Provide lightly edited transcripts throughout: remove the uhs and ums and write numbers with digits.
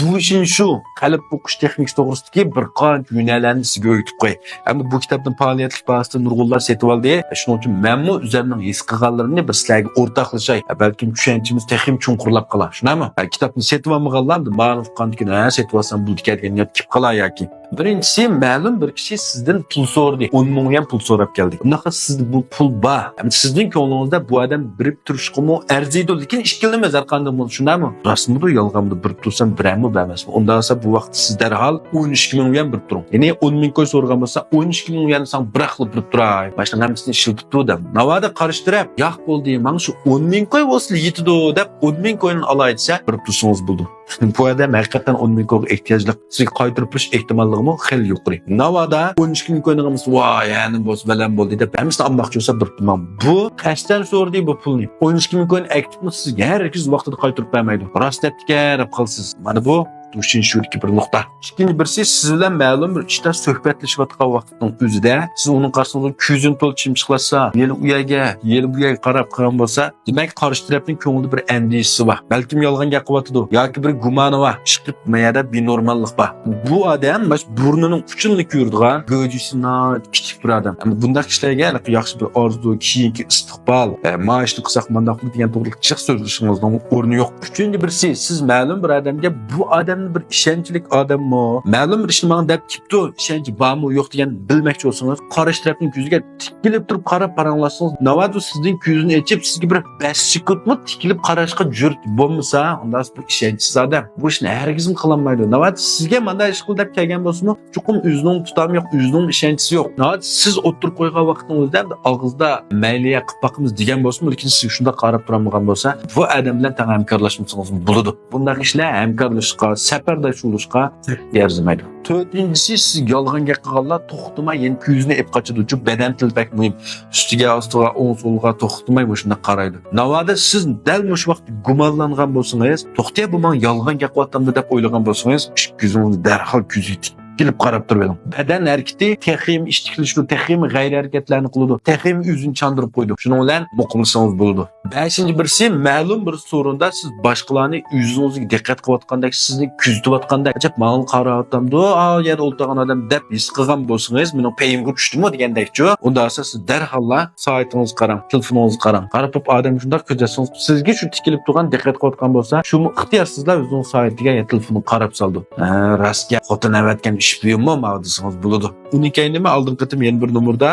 Duşin şu, qalb o'qish texnikasi to'g'risidagi bir qancha yo'nalishlarni sizga o'rgatib qo'y. Hamda bu kitobning faoliyatlik bahsida nurg'unlar setib oldi. Shuning uchun menmi o'zimning his qilganlarimni bir sizlarga o'rtoqlashay. Balkim tushunchimiz texim chunqurlab qolar. Shunami? Kitobni setib olmaganlar ma'lum qancha setib olsam bu degan niyat kelib qolar yoki. Birinchisi ma'lum bir kishi sizdan pul so'radi. 10 ming pul so'rab keldik. Bunaqa sizda bu pul bor. Sizning ko'nglingizda bu odam birib turishqimi arziydi, lekin ishkilmas har qanday bo'lsa, shundami? Rasmida yolg'onda birib tursam birami emasmi? Unda esa bu vaqt siz darhol 12 ming birib turing. Ya'ni 10 ming ko'y so'rgan bo'lsa 12 ming san bir xil birib turay. Boshqa hammasini ishiltib turdim. Navoda qarishtirib, yo'q bo'ldi, men shu 10 ming ko'y bo'lsa yetidi deb 10 ming ko'yni olayotsa birib tursangiz bo'ldi. Bu odam haqiqatan 10 ming ko'yga ehtiyojli. Sizga qaytarib turish ehtimolligi xil yuqori. Navoda 12 ming ko'ynimiz voy, yani bo'lsa bilan bo'ldi deb hammasini olmoqchi bo'lsa bir tuman. Bu qasdan so'rdi bu pulni. 12 ming ko'yn aktivni sizga har ikki vaqtida qaytarib bermaydi. Rost debga qarab qolsiz. Mana bu Dushinshudagi bir nuqta. Ikkinchi birisi siz bilan ma'lum bir ishda suhbatlashayotgan vaqtning o'zida siz uning qarshisida ko'zini to'lib chimchiqlasa, yeli u yerga, yeli bu yerga qarab qolgan bo'lsa, demak qarshi tarafning ko'nglida bir andishasi bor. Balkim yolg'on gapirayotdi yoki bir gumoni bor. Chiqib mayada benormallik bor. Bu odam bash burnining uchini ko'rdigan, go'jisini kichik bir odam. Ammo bunday ishlarga yaxshi bir orzu, keyingi istiqbol, maoshni qilsak mandaq degan to'g'ri chiq so'zlashingizning o'rni yo'q. Uchinchi birisi siz ma'lum bir odamga bu odam bir ishonchlik odammi, ma'lum bir ishni menga deb kipti, ishonchi bormi yo'q degan bilmoqchi bo'lsangiz, qarash tarafning ko'ziga tikilib turib qarab qaranglasangiz, navadu sizning ko'zni ochib sizga bir 5 sekundmi tikilib qarashga jurt bo'lmasa, unda bir ishonchsiz odam. Bu ishni hargiz qilolmaydi. Navadu sizga menda ish qil deb kelgan bo'lsa-mu, chuqum o'zining tutami yo'q, o'zining ishonchisi yo'q. Navadu siz o'tirib qo'ygan vaqtingizda og'izda mayliya qilib boqamiz degan bo'lsa-mu, lekin siz shunda qarab turmagan bo'lsa, bu odam bilan tang hamkorlashmasangiz bo'ladi. Bunday ishlar hamkorlashishga safardash bo'lishga yarzimaydi. To'rtinchisi siz yolg'onga qilganlar to'xtamay yana ko'zni ep qochadi uchun badan til pek muhim. Ustiga ostiga o'ng so'lga to'xtamay shunda qaraydi. Navoda siz dal mush vaqt gumonlangan bo'lsangiz, to'xtay bu men yolg'on gapiryaptimmi deb o'ylagan bo'lsangiz, ko'zingizni darhol ko'ziga kelib qarab turib edim. Badan harakati texim ishtiklashdi, texim g'ayri harakatlarni qiladi. Texim o'zini chandırib qo'ydi. Shuning bilan muqimsangiz bo'ladi. 5-birisi ma'lum bir sorunda siz boshqalarni o'zingizga diqqat qilayotgandek, sizni kuzatayotgandek, ajab men qarayotgandim, yer o'ltirgan odam deb his qilgan bo'lsangiz, mening payimga tushdimi degandekchi, unda siz darhol soatingizni qarang, telefoningizni qarang. Qarab odam shunday kuzatsangiz, sizga shu tikilib turgan diqqat qilayotgan bo'lsa, shu ixtiyorsizlar o'zining soatiga telefonni qarab soldi. Rastga xotin avatgan ish buyurma mavzusingiz bo'ladi. Uning keyinimi oldin qitim yana bir nomerda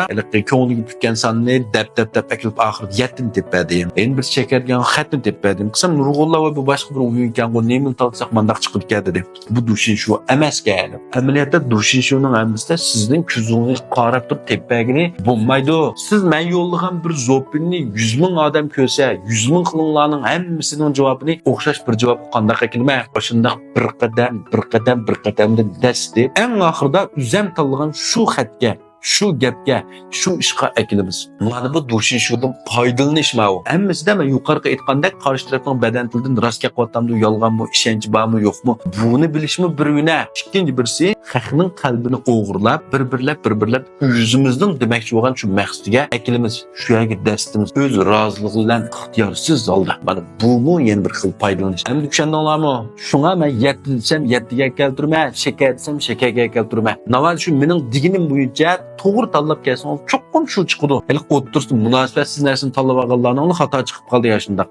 ko'ngliga tutgan sanni deb akilib oxirida yetim deb berdim. Endi bir chekargan xatni deb berdim. Qisam nurg'unlar va bu boshqa bir o'yinkan nemin talsaq mandaq chiqib ketdi deb. Bu dushin shu emasga. Amaliyotda dushin shuning hammasi sizning ko'zingiz qarab turib tepagini bo'lmaydi. Siz men yo'llagan bir zopinni 100 ming odam ko'rsa, 100 ming qilinglarning hammasining javobini o'xshash bir javob qanday qilmay, shunday bir qadamda dasti eng oxirida o'zim tanlagan shu xatga, shu gapga, shu ishga akilimiz. Mana bu dushin shudan foydalanish ma'u. Hammasida men yuqoriga aytgandek qarshi tarafning badan tilidan rostga qo'ytamdi, yolg'onmi, ishonch bormi, yo'qmi? Buni bilishmi bir yo'na. Ikkinchi birisi xalqning qalbini o'g'irlab, bir-birlab o'zimizning demoqchi bo'lgan shu maqsadiga akilimiz. Shu yerga dastimiz o'z roziligi bilan ixtiyorsiz holda. Mana bu yana bir xil foydalanish. Endi tushundinglarmi? Shunga men 7 desam 7 ga keltirma, shakar desam shakarga keltirma. Navol shu mening diginim bo'yicha to'g'ri tanlab kelsangiz cho'qqim shu chiqadi. Hali o'tirsin munosabatsiz narsani tanlab olganlarning xato chiqib qoldi ya shunda.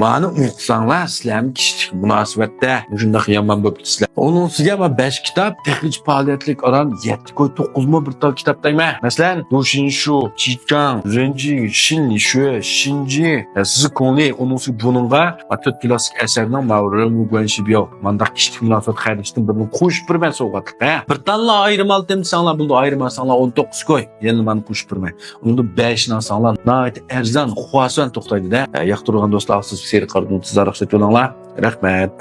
Mana o'qisanglar sizlar kishilik munosabatda shunday yomon bo'lib sizlar. Onun ustiga 5 kitob, texnik faoliyatlik oran 7 ko'y 9 mi bir tal kitob deyman. Masalan, Dushin shu, Chichang, Renji, Shin shu, Shinji, Zikoni, onun ustiga buningga 4 klassik asarning Mavrim Guanshibyo, mandaq kishilik munosabat xayrishdan birini qo'shib birman sovg'atlik. Bir tanla ayrim oldim sanlar bo'ldi, ayrimasanlar 19 ko'y. Yana meni qo'shib birman. Unda 5 dan sanlar, nayt arzon, xuasan to'xtaydi-da. Yoqtirgan do'stlar, siz seri qardim, tezroq o'tib olinglar. Rahmat.